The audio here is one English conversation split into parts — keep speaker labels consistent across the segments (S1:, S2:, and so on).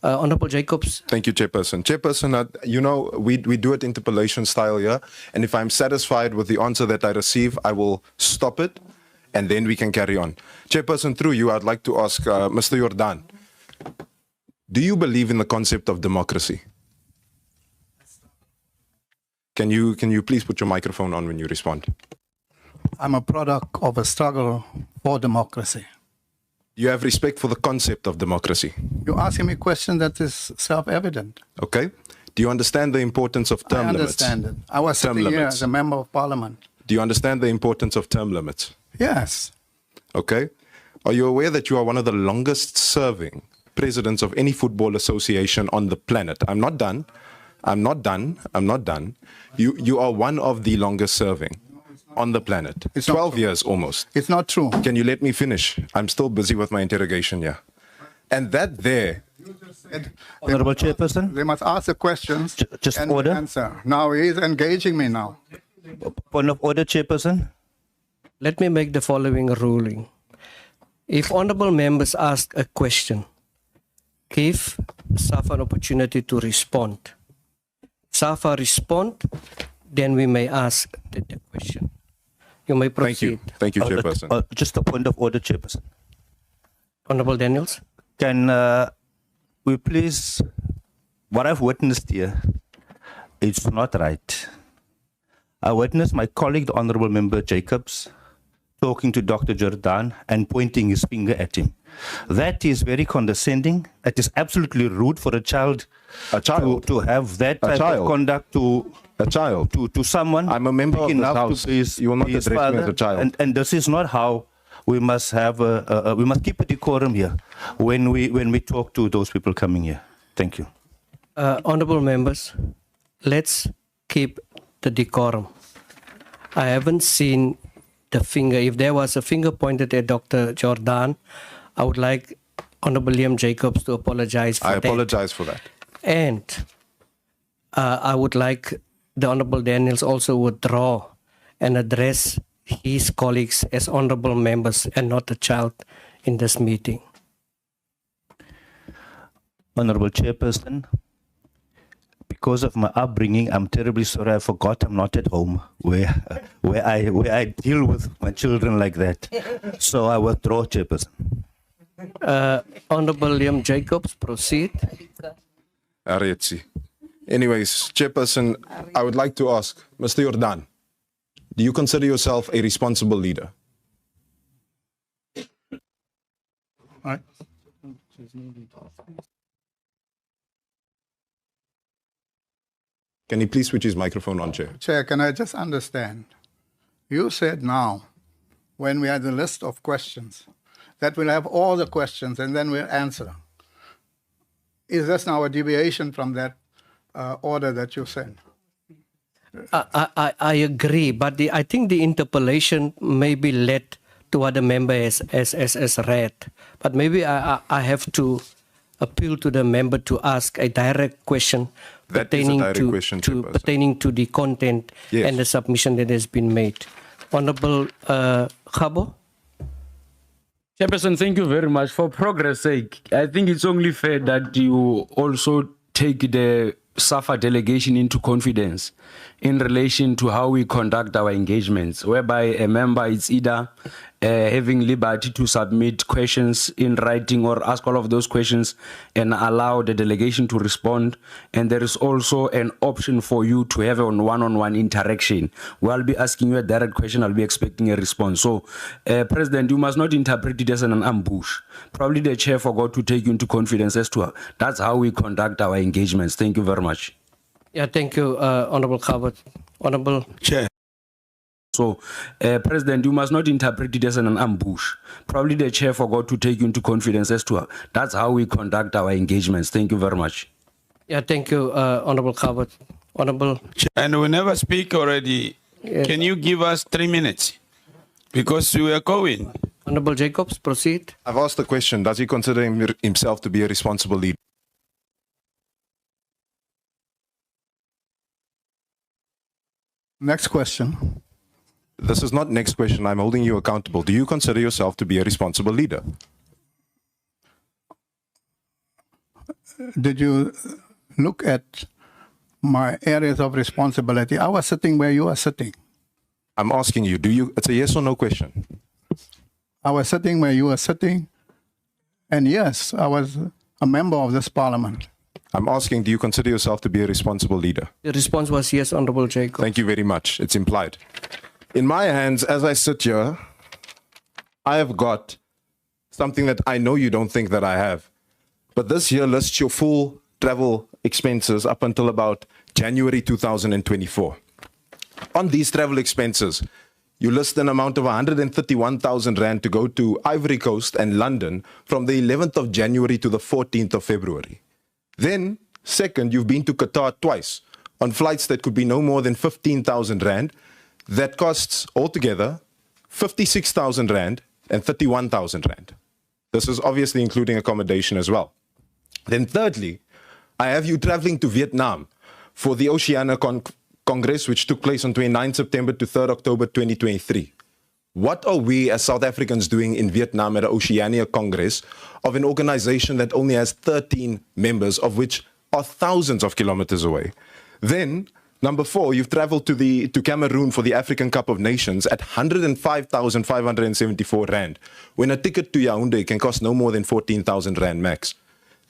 S1: Honorable Jacobs.
S2: Thank you, Chairperson. Chairperson, you know, we do it interpellation style here, and if I'm satisfied with the answer that I receive, I will stop it, and then we can carry on. Chairperson, through you, I'd like to ask Mr. Jordan, do you believe in the concept of democracy? Can you please put your microphone on when you respond?
S3: I'm a product of a struggle for democracy.
S2: You have respect for the concept of democracy?
S3: You're asking me a question that is self-evident.
S2: Okay. Do you understand the importance of term limits?
S3: I understand it. I was sitting here as a member of parliament.
S2: Do you understand the importance of term limits?
S3: Yes.
S2: Okay. Are you aware that you are one of the longest serving presidents of any football association on the planet? I'm not done. I'm not done. I'm not done. You are one of the longest serving on the planet. It's 12 years almost.
S3: It's not true.
S2: Can you let me finish? I'm still busy with my interrogation here. And that there...
S4: Honorable Chairperson.
S3: They must ask the questions
S4: just
S3: and
S4: order.
S3: answer. Now he's engaging me now.
S4: Point of order, Chairperson.
S1: Let me make the following ruling. If honorable members ask a question, give SAFA an opportunity to respond. SAFA respond, then we may ask the question. You may proceed.
S2: Thank you, Chairperson.
S4: Just a point of order, Chairperson.
S1: Honorable Daniels.
S4: Can we please, what I've witnessed here, it's not right. I witnessed my colleague, the Honorable Member Jacobs, talking to Dr. Jordan and pointing his finger at him. That is very condescending. It is absolutely rude for a child to have that type of conduct to
S2: a child,
S4: to someone.
S2: I'm a member of this house. You will not address me as a child.
S4: And this is not how we must have. We must keep a decorum here when we talk to those people coming here. Thank you.
S1: Honorable members, let's keep the decorum. I haven't seen the finger. If there was a finger pointed at Dr. Jordan, I would like Honorable Liam Jacobs to apologize for that.
S2: I apologize for that.
S1: And I would like the Honorable Daniels also withdraw and address his colleagues as honorable members and not a child in this meeting.
S4: Honorable Chairperson, because of my upbringing, I'm terribly sorry. I forgot I'm not at home where I deal with my children like that. So I withdraw, Chairperson.
S1: Honorable Liam Jacobs, proceed.
S2: Anyways, Chairperson, I would like to ask Mr. Jordan, do you consider yourself a responsible leader?
S3: Right.
S2: Can he please switch his microphone on, Chair?
S3: Chair, can I just understand? You said now, when we had the list of questions, that we'll have all the questions and then we'll answer. Is this now a deviation from that order that you sent?
S1: I agree, but I think the interpellation may be led to what the member has read. But maybe I have to appeal to the member to ask a direct question pertaining to the content and the submission that has been made. Honorable Khabo.
S5: Chairperson, thank you very much. For progress' sake, I think it's only fair that you also take the SAFA delegation into confidence in relation to how we conduct our engagements, whereby a member is either having liberty to submit questions in writing or ask all of those questions and allow the delegation to respond. And there is also an option for you to have a one-on-one interaction. I'll be asking you a direct question, I'll be expecting a response. So, President, you must not interpret it as an ambush. Probably the chair forgot to take you into confidence as to that's how we conduct our engagements. Thank you very much.
S1: Yeah, thank you, Honorable Khabot. Honorable
S5: Chair. So, President, you must not interpret it as an ambush. Probably the chair forgot to take you into confidence as to that's how we conduct our engagements. Thank you very much.
S1: Yeah, thank you, Honorable Khabot. Honorable
S6: Chair. And we never speak already. Yes. Can you give us 3 minutes? Because we are going.
S1: Honorable Jacobs, proceed.
S2: I've asked the question, does he consider himself to be a responsible leader?
S3: Next question.
S2: This is not next question. I'm holding you accountable. Do you consider yourself to be a responsible leader?
S3: did you look at my areas of responsibility? I was sitting where you are sitting.
S2: I'm asking you, do you, it's a yes or no question.
S3: I was sitting where you are sitting, and yes, I was a member of this parliament.
S2: I'm asking, do you consider yourself to be a responsible leader?
S1: The response was yes, Honorable Jacob.
S2: Thank you very much. It's implied. In my hands, as I sit here, I have got something that I know you don't think that I have. But this here lists your full travel expenses up until about January 2024. On these travel expenses, you list an amount of 131,000 Rand to go to Ivory Coast and London from the 11th of January to the 14th of February. Then, second, you've been to Qatar twice on flights that could be no more than 15,000 Rand. That costs altogether 56,000 Rand and 31,000 Rand. This is obviously including accommodation as well. Then thirdly, I have you traveling to Vietnam for the Oceania Congress, which took place on 29 September to 3rd October 2023. What are we as South Africans doing in Vietnam at the Oceania Congress of an organization that only has 13 members, of which are thousands of kilometers away? Then, number 4, you've traveled to Cameroon for the African Cup of Nations at 105,574 Rand, when a ticket to Yaoundé can cost no more than 14,000 Rand max.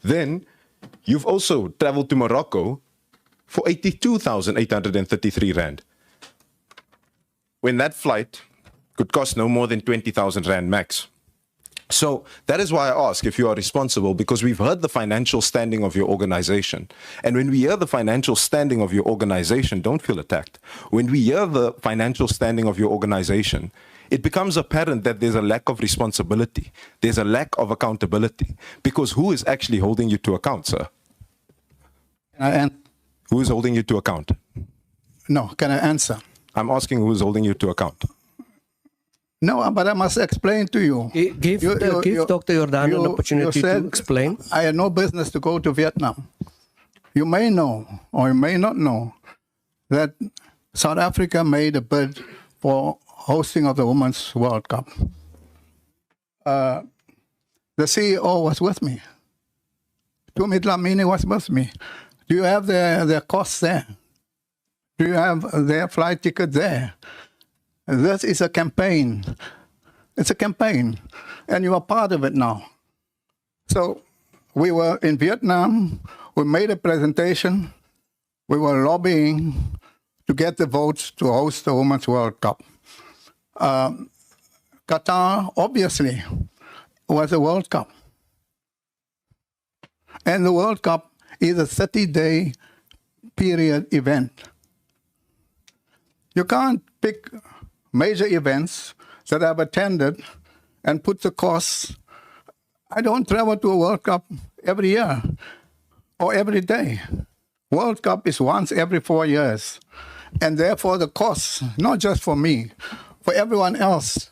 S2: Then, you've also traveled to Morocco for 82,833 Rand, when that flight could cost no more than 20,000 Rand max. So that is why I ask if you are responsible, because we've heard the financial standing of your organization. And when we hear the financial standing of your organization, don't feel attacked. When we hear the financial standing of your organization, it becomes apparent that there's a lack of responsibility. There's a lack of accountability. Because who is actually holding you to account, sir? Who is holding you to account?
S3: No, can I answer?
S2: I'm asking who is holding you to account.
S3: No, but I must explain to you.
S1: Give Dr. Jordan an opportunity to explain.
S3: I had no business to go to Vietnam. You may know, or you may not know, that South Africa made a bid for hosting of the Women's World Cup. The CEO was with me. Tumi Dlamini was with me. Do you have their costs there? Do you have their flight ticket there? This is a campaign. It's a campaign, and you are part of it now. So we were in Vietnam. We made a presentation. We were lobbying to get the votes to host the Women's World Cup. Qatar, obviously, was a World Cup. And the World Cup is a 30-day period event. You can't pick major events that I've attended and put the costs. I don't travel to a World Cup every year or every day. World Cup is once every 4 years. And therefore the costs, not just for me, for everyone else.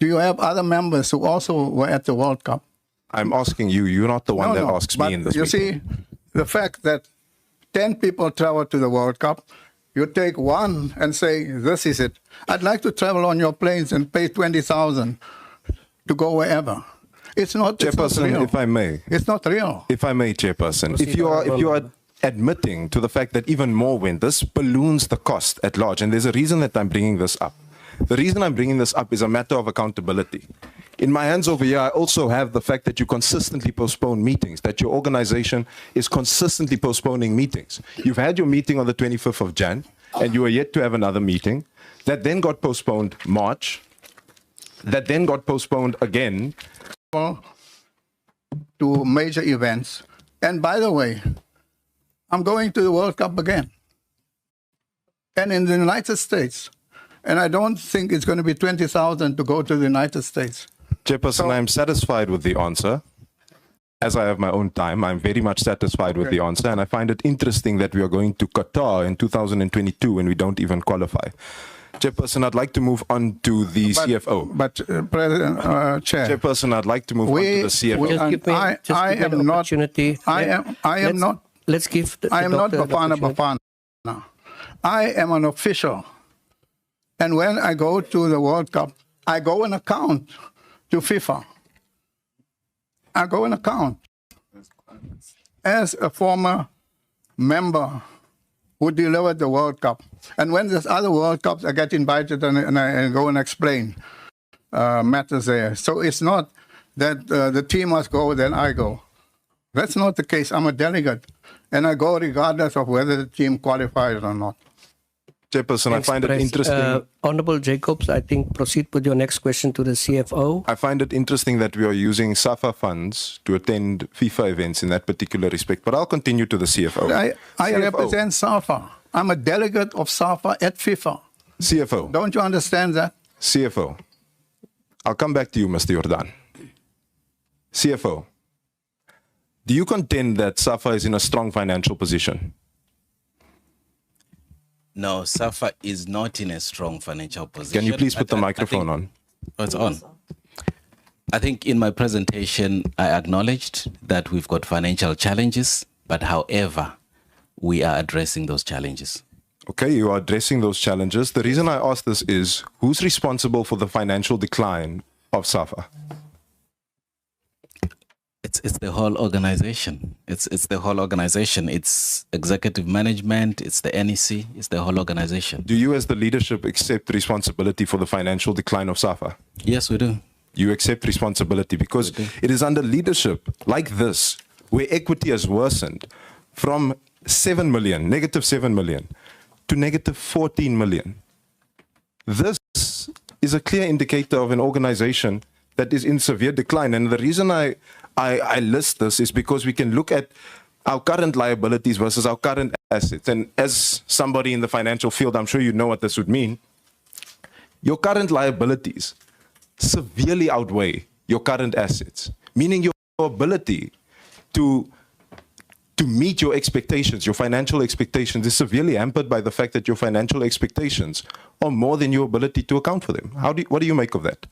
S3: Do you have other members who also were at the World Cup?
S2: I'm asking you. You're not the one that asks me in this meeting.
S3: You see, the fact that 10 people travel to the World Cup, you take one and say, this is it. I'd like to travel on your planes and pay 20,000 to go wherever. It's not
S2: Chairperson,
S3: real.
S2: if I may.
S3: It's not real.
S2: If I may, Chairperson, if you are admitting to the fact that even more went, this balloons the cost at large, and there's a reason that I'm bringing this up. The reason I'm bringing this up is a matter of accountability. In my hands over here, I also have the fact that you consistently postpone meetings, that your organization is consistently postponing meetings. You've had your meeting on the 25th of Jan, and you are yet to have another meeting. That then got postponed March. That then got postponed again.
S3: To major events. And by the way, I'm going to the World Cup again. And in the United States. And I don't think it's going to be 20,000 to go to the United States.
S2: Chairperson, I'm satisfied with the answer. As I have my own time, I'm very much satisfied with the answer. And I find it interesting that we are going to Qatar in 2022 when we don't even qualify. Chairperson, I'd like to move on to the CFO.
S3: But President, Chair.
S2: Chairperson, I'd like to move on to the CFO.
S3: I am not Bafana. I am an official. And when I go to the World Cup, I go and account to FIFA. I go and account. as a former member who delivered the World Cup, and when there's other World Cups, I get invited and I go and explain matters there. So it's not that the team must go, then I go. That's not the case. I'm a delegate, and I go regardless of whether the team qualifies or not.
S2: Chairperson, I find it interesting.
S1: Honorable Jacobs, I think proceed with your next question to the CFO.
S2: I find it interesting that we are using SAFA funds to attend FIFA events in that particular respect, but I'll continue to the CFO.
S3: I
S2: CFO.
S3: represent SAFA. I'm a delegate of SAFA at FIFA.
S2: CFO.
S3: Don't you understand that?
S2: CFO. I'll come back to you, Mr. Jordan. CFO. Do you contend that SAFA is in a strong financial position?
S7: No, SAFA is not in a strong financial position.
S2: Can you please put the microphone on?
S7: Oh, it's on. I think in my presentation, I acknowledged that we've got financial challenges, but however, we are addressing those challenges.
S2: Okay, you are addressing those challenges. The reason I ask this is, who's responsible for the financial decline of SAFA?
S7: It's the whole organization. It's the whole organization. It's executive management. It's the NEC. It's the whole organization.
S2: Do you as the leadership accept responsibility for the financial decline of SAFA?
S7: Yes, we do.
S2: You accept responsibility because it is under leadership like this where equity has worsened from 7 million, negative 7 million, to negative 14 million. This is a clear indicator of an organization that is in severe decline. And the reason I list this is because we can look at our current liabilities versus our current assets. And as somebody in the financial field, I'm sure you know what this would mean. Your current liabilities severely outweigh your current assets, meaning your ability to meet your expectations, your financial expectations, is severely hampered by the fact that your financial expectations are more than your ability to account for them. What do you make of that?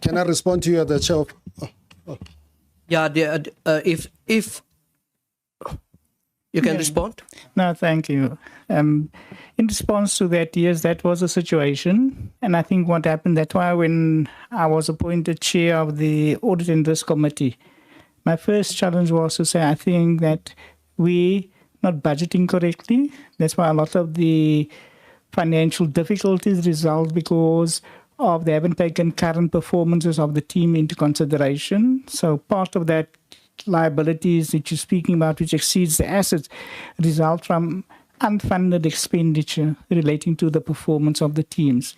S8: Can I respond to you at the chair?
S1: Yeah, if you can respond.
S9: No, thank you. In response to that, yes, that was a situation. And I think what happened, that's why when I was appointed chair of the Audit and Risk Committee, my first challenge was to say, I think that we not budgeting correctly. That's why a lot of the financial difficulties result because of they haven't taken current performances of the team into consideration. So part of that liabilities that you're speaking about, which exceeds the assets, result from unfunded expenditure relating to the performance of the teams.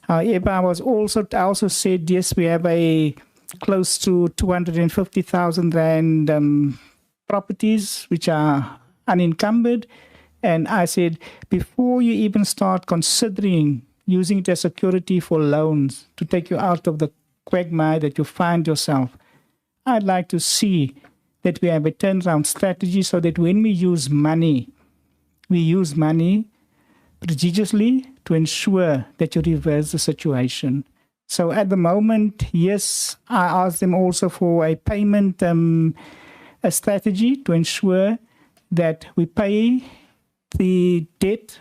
S9: However, I also said, yes, we have a close to 250,000 rand properties which are unencumbered. And I said, before you even start considering using it as security for loans to take you out of the quagmire that you find yourself, I'd like to see that we have a turnaround strategy so that when we use money prodigiously to ensure that you reverse the situation. So at the moment, yes, I asked them also for a payment a strategy to ensure that we pay the debt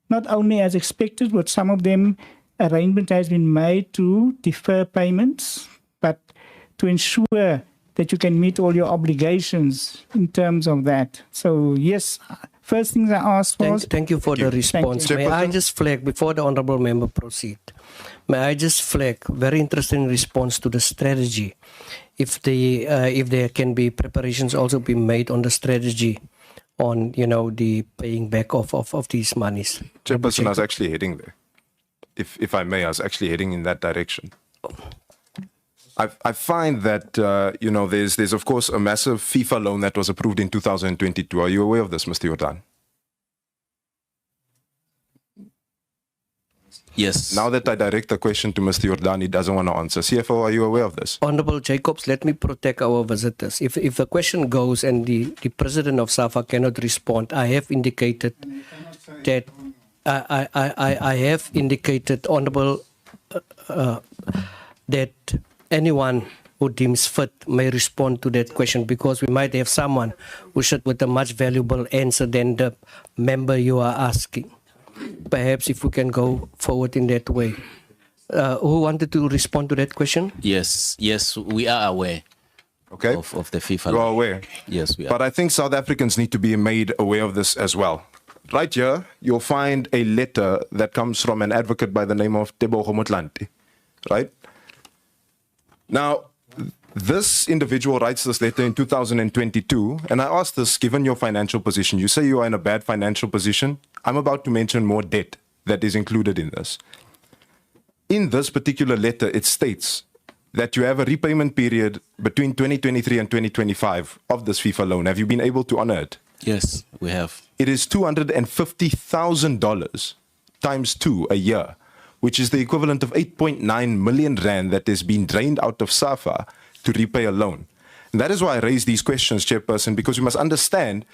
S9: not only as expected, but some of them arrangement has been made to defer payments, but to ensure that you can meet all your obligations in terms of that. So yes, first things I asked was...
S1: Thank you for the response. May I just flag, before the honourable member proceed, may I just flag very interesting response to the strategy. If there can be preparations also be made on the strategy on, the paying back of these monies.
S2: Chairperson, I was actually heading there. If I may, I was actually heading in that direction. I find that, there's of course a massive FIFA loan that was approved in 2022. Are you aware of this, Mr. Jordan?
S7: Yes.
S2: Now that I direct the question to Mr. Jordan, he doesn't want to answer. CFO, are you aware of this?
S1: Honorable Jacobs, let me protect our visitors. If the question goes and the president of SAFA cannot respond, I have indicated that I have indicated, Honorable, that anyone who deems fit may respond to that question, because we might have someone who should with a much valuable answer than the member you are asking. Perhaps if we can go forward in that way. Who wanted to respond to that question?
S7: Yes, we are aware
S2: Okay.
S7: of the FIFA
S2: You are
S7: law.
S2: aware.
S7: Yes, we are.
S2: But I think South Africans need to be made aware of this as well. Right here, you'll find a letter that comes from an advocate by the name of Tebogo Motlanthe, right? Now, this individual writes this letter in 2022, and I asked this, given your financial position, you say you are in a bad financial position. I'm about to mention more debt that is included in this. In this particular letter, it states that you have a repayment period between 2023 and 2025 of this FIFA loan. Have you been able to honor it?
S7: Yes, we have.
S2: It is $250,000 times 2 a year, which is the equivalent of 8.9 million rand that is being drained out of SAFA to repay a loan. And that is why I raise these questions, Chairperson, because you must understand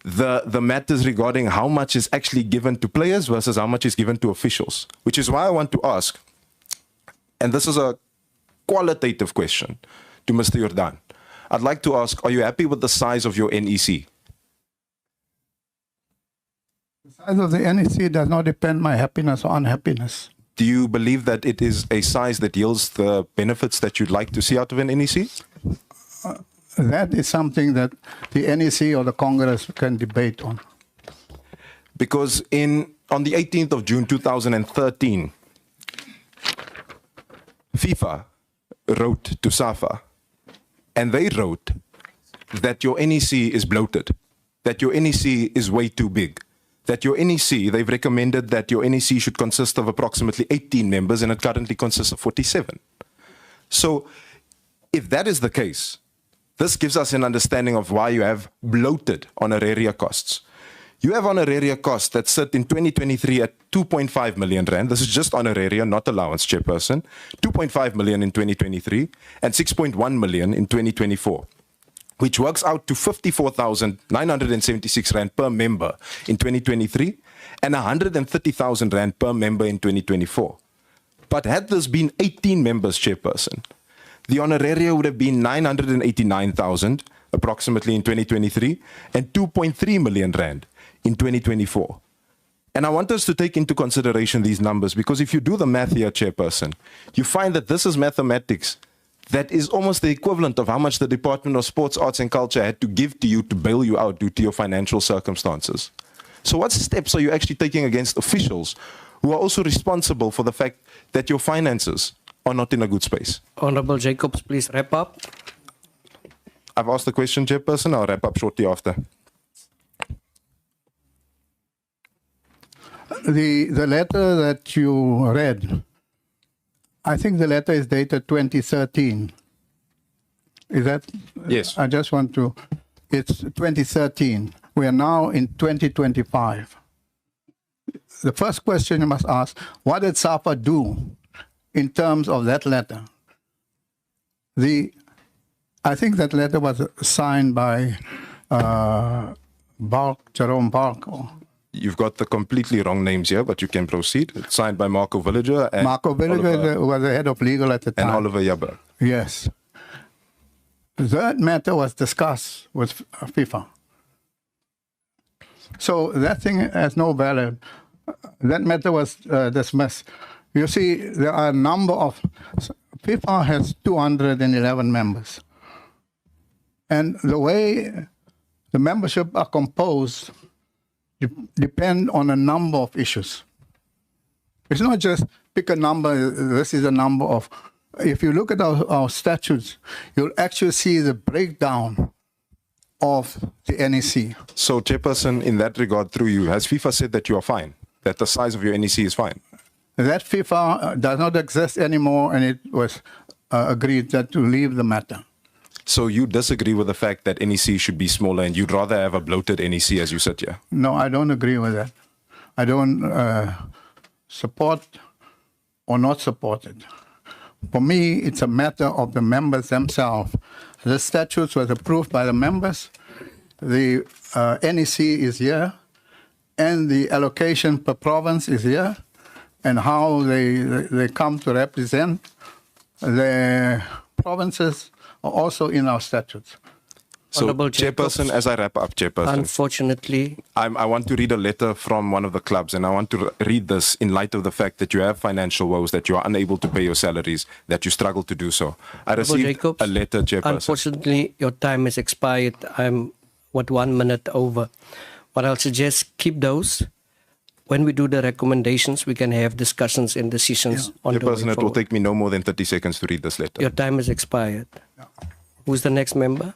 S2: the matters regarding how much is actually given to players versus how much is given to officials, which is why I want to ask, and this is a qualitative question to Mr. Jordan. I'd like to ask, are you happy with the size of your NEC?
S3: The size of the NEC does not depend my happiness or unhappiness.
S2: Do you believe that it is a size that yields the benefits that you'd like to see out of an NEC?
S3: That is something that the NEC or the Congress can debate on.
S2: Because on the 18th of June 2013, FIFA wrote to SAFA, and they wrote that your NEC is bloated, that your NEC is way too big, that your NEC, they've recommended that your NEC should consist of approximately 18 members, and it currently consists of 47. So if that is the case, this gives us an understanding of why you have bloated honoraria costs. You have honoraria costs that sit in 2023 at 2.5 million rand. This is just honoraria, not allowance, Chairperson. 2.5 million in 2023 and 6.1 million in 2024, which works out to 54,976 rand per member in 2023 and 130,000 rand per member in 2024. But had this been 18 members, Chairperson, the honoraria would have been 989,000 approximately in 2023 and 2.3 million rand in 2024. And I want us to take into consideration these numbers, because if you do the math here, Chairperson, you find that this is mathematics that is almost the equivalent of how much the Department of Sports, Arts and Culture had to give to you to bail you out due to your financial circumstances. So what steps are you actually taking against officials who are also responsible for the fact that your finances are not in a good space?
S1: Honorable Jacobs, please wrap up.
S2: I've asked the question, Chairperson. I'll wrap up shortly after.
S3: The letter that you read, I think the letter is dated 2013. Is that?
S2: Yes.
S3: I just want to, it's 2013. We are now in 2025. The first question you must ask, what did SAFA do in terms of that letter? I think that letter was signed by Jerome Bark.
S2: You've got the completely wrong names here, but you can proceed. It's signed by Marco Villager. And
S3: Marco Villager was the head of legal at the time.
S2: And Oliver Jabber.
S3: Yes. That matter was discussed with FIFA. So that thing has no value. That matter was dismissed. You see, there are a number of... FIFA has 211 members. And the way the membership are composed depend on a number of issues. It's not just pick a number, this is a number of... If you look at our statutes, you'll actually see the breakdown of the NEC.
S2: So, Chairperson, in that regard, through you, has FIFA said that you are fine, that the size of your NEC is fine?
S3: That FIFA does not exist anymore, and it was agreed that to leave the matter.
S2: So you disagree with the fact that NEC should be smaller, and you'd rather have a bloated NEC as you sit here?
S3: No, I don't agree with that. I don't support or not support it. For me, it's a matter of the members themselves. The statutes was approved by the members. The NEC is here, and the allocation per province is here, and how they come to represent the provinces are also in our statutes.
S2: So,
S1: Honorable
S2: Chairperson,
S1: Jacobs.
S2: as I wrap up, Chairperson,
S1: Unfortunately,
S2: I want to read a letter from one of the clubs, and I want to read this in light of the fact that you have financial woes, that you are unable to pay your salaries, that you struggle to do so. I
S1: Honorable
S2: received
S1: Jacobs,
S2: a letter, Chairperson.
S1: unfortunately, your time has expired. I'm 1 minute over. What I'll suggest, keep those. When we do the recommendations, we can have discussions and decisions on the way
S2: Chairperson, it will
S1: forward.
S2: take me no more than 30 seconds to read this letter.
S1: Your time has expired. Who's the next member?